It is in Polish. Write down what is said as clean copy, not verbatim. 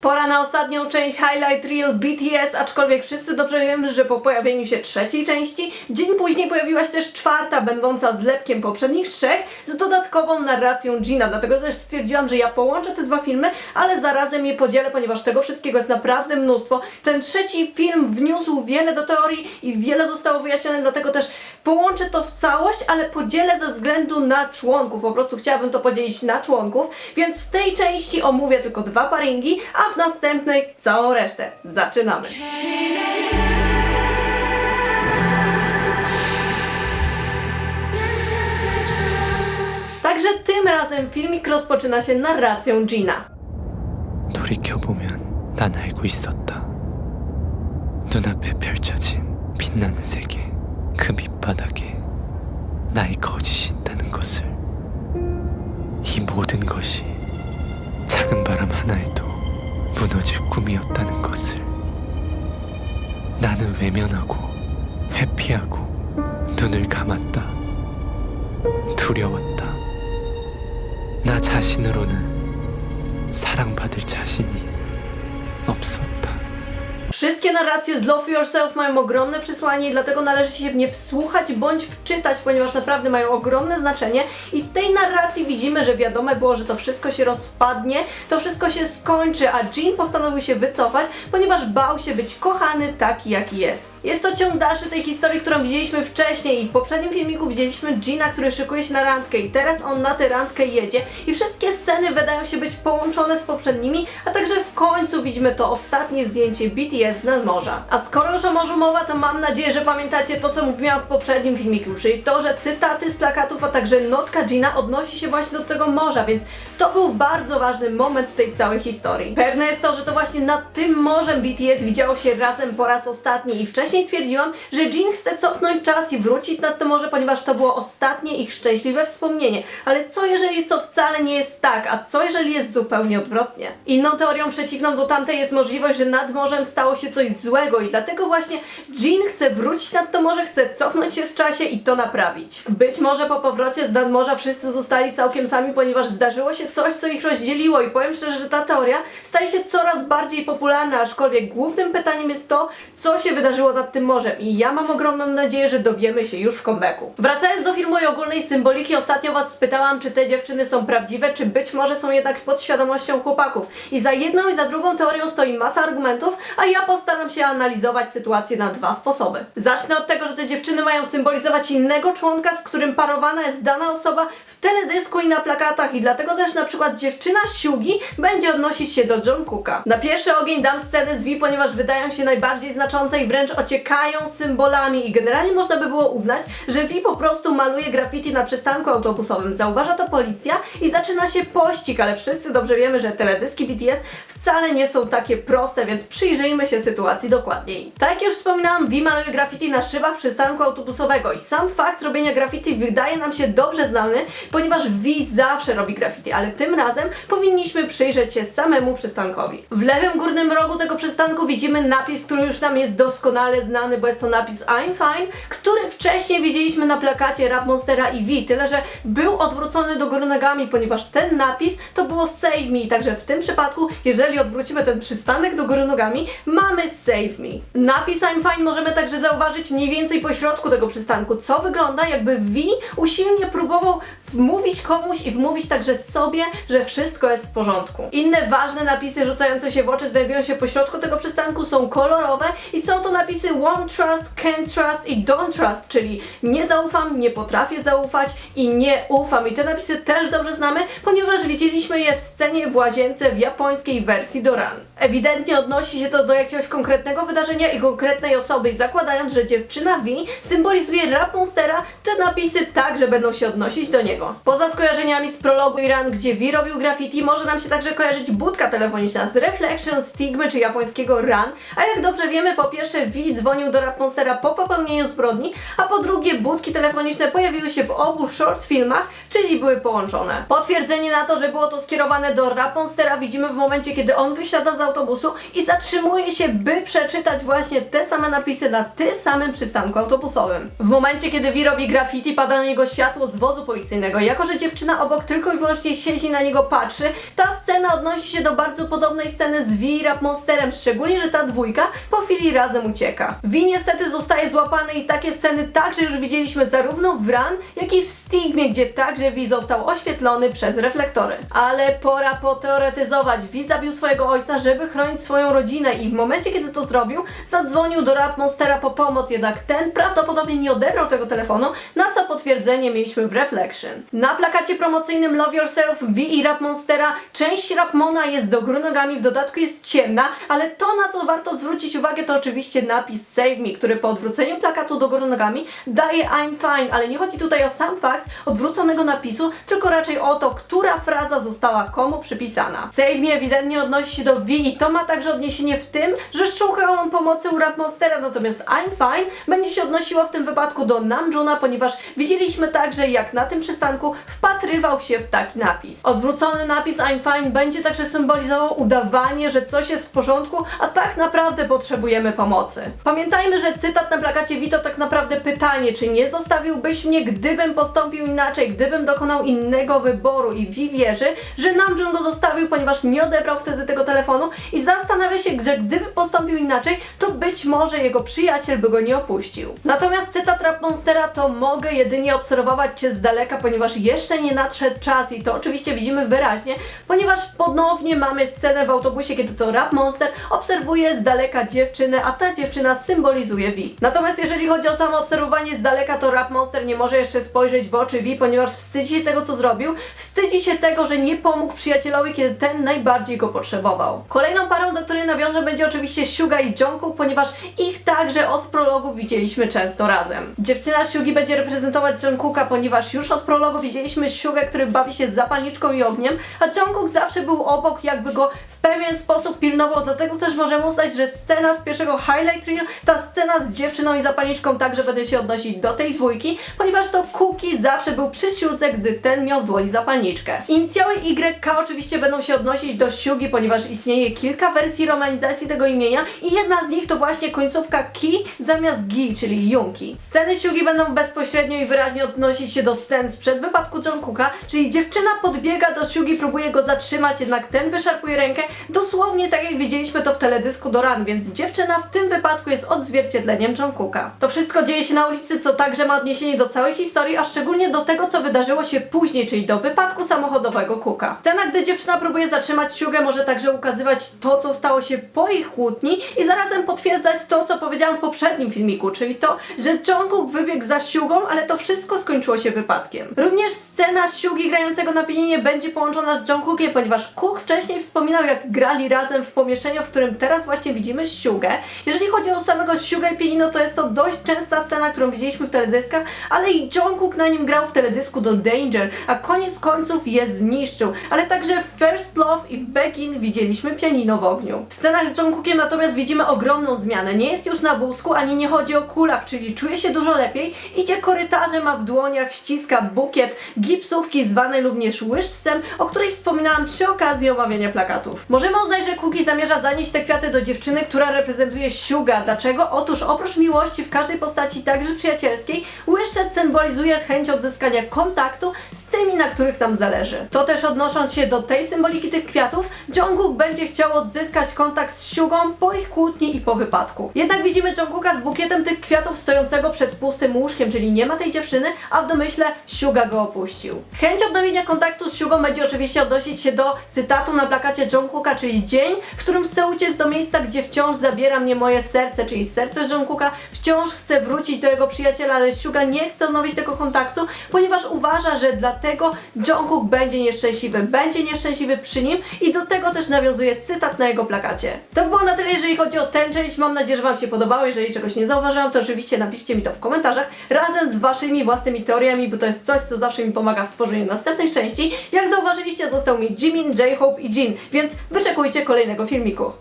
Pora na ostatnią część Highlight Reel BTS, aczkolwiek wszyscy dobrze wiemy, że po pojawieniu się trzeciej części, dzień później pojawiła się też czwarta, będąca zlepkiem poprzednich trzech, z dodatkową narracją Jina, dlatego też stwierdziłam, że ja połączę te dwa filmy, ale zarazem je podzielę, ponieważ tego wszystkiego jest naprawdę mnóstwo. Ten trzeci film wniósł wiele do teorii i wiele zostało wyjaśnione, dlatego też połączę to w całość, ale podzielę ze względu na członków, po prostu chciałabym to podzielić na członków, więc w tej części omówię tylko dwa paringi, a w następnej całą resztę. Zaczynamy! Także tym razem filmik rozpoczyna się narracją Jina. 돌이켜보면 난 알고 있었다. 눈앞에 펼쳐진 빛나는 세계, 그 밑바닥에 나의 거짓이 있다는 것을. 이 모든 것이 작은 바람 하나에도 무너질 꿈이었다는 것을. 나는 외면하고 회피하고 눈을 감았다. 두려웠다. 나 자신으로는 사랑받을 자신이 없었다. Wszystkie narracje z Love Yourself mają ogromne przesłanie i dlatego należy się w nie wsłuchać bądź wczytać, ponieważ naprawdę mają ogromne znaczenie i w tej narracji widzimy, że wiadome było, że to wszystko się rozpadnie, to wszystko się skończy, a Jin postanowił się wycofać, ponieważ bał się być kochany taki, jaki jest. Jest to ciąg dalszy tej historii, którą widzieliśmy wcześniej i w poprzednim filmiku widzieliśmy Jina, który szykuje się na randkę i teraz on na tę randkę jedzie i wszystkie sceny wydają się być połączone z poprzednimi, a także w końcu widzimy to ostatnie zdjęcie BTS nad morza. A skoro już o morzu mowa, to mam nadzieję, że pamiętacie to, co mówiłam w poprzednim filmiku, czyli to, że cytaty z plakatów, a także notka Jina odnosi się właśnie do tego morza, więc to był bardzo ważny moment tej całej historii. Pewne jest to, że to właśnie nad tym morzem BTS widziało się razem po raz ostatni i wcześniej twierdziłam, że Jin chce cofnąć czas i wrócić nad to morze, ponieważ to było ostatnie ich szczęśliwe wspomnienie. Ale co jeżeli to wcale nie jest tak, a co jeżeli jest zupełnie odwrotnie? Inną teorią przeciwną do tamtej jest możliwość, że nad morzem stało się coś złego i dlatego właśnie Jin chce wrócić nad to morze, chce cofnąć się w czasie i to naprawić. Być może po powrocie z nadmorza wszyscy zostali całkiem sami, ponieważ zdarzyło się coś, co ich rozdzieliło i powiem szczerze, że ta teoria staje się coraz bardziej popularna, aczkolwiek głównym pytaniem jest to, co się wydarzyło nad tym morzem i ja mam ogromną nadzieję, że dowiemy się już w comebacku. Wracając do filmu i ogólnej symboliki, ostatnio was spytałam, czy te dziewczyny są prawdziwe, czy być może są jednak pod świadomością chłopaków. I za jedną i za drugą teorią stoi masa argumentów, a ja postaram się analizować sytuację na dwa sposoby. Zacznę od tego, że te dziewczyny mają symbolizować innego członka, z którym parowana jest dana osoba w teledysku i na plakatach i dlatego też na przykład dziewczyna Siugi będzie odnosić się do Jungkooka. Na pierwszy ogień dam sceny z V, ponieważ wydają się najbardziej znaczące i wręcz ociekają symbolami i generalnie można by było uznać, że V po prostu maluje graffiti na przystanku autobusowym. Zauważa to policja i zaczyna się pościg, ale wszyscy dobrze wiemy, że teledyski BTS wcale nie są takie proste, więc przyjrzyjmy się sytuacji dokładniej. Tak jak już wspominałam, V maluje graffiti na szybach przystanku autobusowego i sam fakt robienia graffiti wydaje nam się dobrze znany, ponieważ V zawsze robi graffiti, ale tym razem powinniśmy przyjrzeć się samemu przystankowi. W lewym górnym rogu tego przystanku widzimy napis, który już nam jest doskonale znany, bo jest to napis I'm fine, który wcześniej widzieliśmy na plakacie Rap Monstera i V, tyle że był odwrócony do góry nogami, ponieważ ten napis to było Save Me, także w tym przypadku, jeżeli odwrócimy ten przystanek do góry nogami, mamy Save Me. Napis I'm fine możemy także zauważyć mniej więcej po środku tego przystanku, co wygląda jakby V usilnie próbował wmówić komuś i wmówić także sobie, że wszystko jest w porządku. Inne ważne napisy rzucające się w oczy znajdują się po środku tego przystanku, są kolorowe i są to napisy won't trust, can't trust i don't trust, czyli nie zaufam, nie potrafię zaufać i nie ufam. I te napisy też dobrze znamy, ponieważ widzieliśmy je w scenie w łazience w japońskiej wersji do Run. Ewidentnie odnosi się to do jakiegoś konkretnego wydarzenia i konkretnej osoby i zakładając, że dziewczyna V symbolizuje Rap Monstera, te napisy także będą się odnosić do niego. Poza skojarzeniami z prologu i Run, gdzie V robił graffiti, może nam się także kojarzyć budka telefoniczna z Reflection, Stigmy czy japońskiego Run, a jak dobrze wiemy, po pierwsze V dzwonił do Rap Monstera po popełnieniu zbrodni, a po drugie budki telefoniczne pojawiły się w obu short filmach, czyli były połączone. Potwierdzenie na to, że było to skierowane do Rap Monstera widzimy w momencie, kiedy on wysiada z autobusu i zatrzymuje się, by przeczytać właśnie te same napisy na tym samym przystanku autobusowym. W momencie, kiedy V robi graffiti, pada na niego światło z wozu policyjnego tego. Jako że dziewczyna obok tylko i wyłącznie siedzi na niego patrzy, ta scena odnosi się do bardzo podobnej sceny z Vi i Rap Monsterem, szczególnie, że ta dwójka po chwili razem ucieka. Vi niestety zostaje złapany i takie sceny także już widzieliśmy zarówno w Run, jak i w Stigmie, gdzie także Vi został oświetlony przez reflektory. Ale pora poteoretyzować. Vi zabił swojego ojca, żeby chronić swoją rodzinę i w momencie, kiedy to zrobił, zadzwonił do Rap Monstera po pomoc, jednak ten prawdopodobnie nie odebrał tego telefonu, na co potwierdzenie mieliśmy w Reflection. Na plakacie promocyjnym Love Yourself Vi i Rap Monstera część Rapmona jest do góry nogami, w dodatku jest ciemna, ale to, na co warto zwrócić uwagę, to oczywiście napis Save Me, który po odwróceniu plakatu do góry nogami daje I'm fine, ale nie chodzi tutaj o sam fakt odwróconego napisu, tylko raczej o to, która fraza została komu przypisana. Save Me ewidentnie odnosi się do Vi i to ma także odniesienie w tym, że szuka on pomocy u Rap Monstera, natomiast I'm fine będzie się odnosiło w tym wypadku do Namjoona, ponieważ widzieliśmy także, jak na tym przystanku wpatrywał się w taki napis. Odwrócony napis I'm fine będzie także symbolizował udawanie, że coś jest w porządku, a tak naprawdę potrzebujemy pomocy. Pamiętajmy, że cytat na plakacie Vi to tak naprawdę pytanie, czy nie zostawiłbyś mnie, gdybym postąpił inaczej, gdybym dokonał innego wyboru, i Vi wierzy, że Namjoon go zostawił, ponieważ nie odebrał wtedy tego telefonu i zastanawia się, że gdyby postąpił inaczej, to być może jego przyjaciel by go nie opuścił. Natomiast cytat Rap Monstera to mogę jedynie obserwować cię z daleka, ponieważ jeszcze nie nadszedł czas i to oczywiście widzimy wyraźnie, ponieważ ponownie mamy scenę w autobusie, kiedy to Rap Monster obserwuje z daleka dziewczynę, a ta dziewczyna symbolizuje Vi. Natomiast jeżeli chodzi o samo obserwowanie z daleka, to Rap Monster nie może jeszcze spojrzeć w oczy Vi, ponieważ wstydzi się tego, co zrobił, wstydzi się tego, że nie pomógł przyjacielowi, kiedy ten najbardziej go potrzebował. Kolejną parą, do której nawiążę, będzie oczywiście Suga i Jungkook, ponieważ ich także od prologu widzieliśmy często razem. Dziewczyna Sugi będzie reprezentować Jungkooka, ponieważ już od prologu widzieliśmy Sugę, który bawi się z zapalniczką i ogniem, a Jungkook zawsze był obok, jakby go w pewien sposób pilnował, dlatego też możemy uznać, że scena z pierwszego highlight reel, ta scena z dziewczyną i zapalniczką także będzie się odnosić do tej dwójki, ponieważ to Cookie zawsze był przy Siudze, gdy ten miał w dłoni zapalniczkę. Inicjały YK oczywiście będą się odnosić do Sugi, ponieważ istnieje kilka wersji romanizacji tego imienia i jedna z nich to właśnie końcówka Ki zamiast Gi, czyli Junki. Sceny Sugi będą bezpośrednio i wyraźnie odnosić się do scen sprzed wypadku Jungkooka, czyli dziewczyna podbiega do Sugi, próbuje go zatrzymać, jednak ten wyszarpuje rękę, dosłownie tak jak widzieliśmy to w teledysku do Run, więc dziewczyna w tym wypadku jest odzwierciedleniem Jungkooka. To wszystko dzieje się na ulicy, co także ma odniesienie do całej historii, a szczególnie do tego, co wydarzyło się później, czyli do wypadku samochodowego Cooka. Scena, gdy dziewczyna próbuje zatrzymać Sugę, może także ukazywać to, co stało się po ich kłótni i zarazem potwierdzać to, co powiedziałam w poprzednim filmiku, czyli to, że Jungkook wybiegł za Sugą, ale to wszystko skończyło się wypadkiem. Również scena Sugi grającego na pianinie będzie połączona z Jungkookiem, ponieważ Cook wcześniej wspominał, jak grali razem w pomieszczeniu, w którym teraz właśnie widzimy Sugę. Jeżeli chodzi o samego Sugę i pianino, to jest to dość częsta scena, którą widzieliśmy w teledyskach, ale i Jungkook na nim grał w teledysku do Danger, a koniec końców je zniszczył. Ale także w First Love i w Begin widzieliśmy pianino w ogniu. W scenach z Jungkookiem natomiast widzimy ogromną zmianę. Nie jest już na wózku, ani nie chodzi o kulach, czyli czuje się dużo lepiej, idzie korytarzem, ma w dłoniach, ściska bukiet gipsówki zwanej również łyżczcem, o której wspominałam przy okazji omawiania plakatów. Możemy uznać, że Cookie zamierza zanieść te kwiaty do dziewczyny, która reprezentuje Suga. Dlaczego? Otóż oprócz miłości w każdej postaci, także przyjacielskiej, łyżczec symbolizuje chęć odzyskania kontaktu z tymi, na których nam zależy. To też odnosząc się do tej symboliki tych kwiatów, Jungkook będzie chciał odzyskać kontakt z Sugą po ich kłótni i po wypadku. Jednak widzimy Jungkooka z bukietem tych kwiatów stojącego przed pustym łóżkiem, czyli nie ma tej dziewczyny, a w domyśle Suga go opuścił. Chęć odnowienia kontaktu z Sugą będzie oczywiście odnosić się do cytatu na plakacie Jungkooka, czyli dzień, w którym chcę uciec do miejsca, gdzie wciąż zabiera mnie moje serce, czyli serce Jungkooka wciąż chce wrócić do jego przyjaciela, ale Suga nie chce odnowić tego kontaktu, ponieważ uważa, że dlatego Jungkook będzie nieszczęśliwy przy nim i do tego też nawiązuje cytat na jego plakacie. To było na tyle, jeżeli chodzi o tę część. Mam nadzieję, że Wam się podobało. Jeżeli czegoś nie zauważyłam, to oczywiście napiszcie mi to w komentarzach razem z Waszymi własnymi teoriami, bo to jest coś, co zawsze mi pomaga w tworzeniu następnych części. Jak zauważyliście, został mi Jimin, J-Hope i Jin, więc wyczekujcie kolejnego filmiku.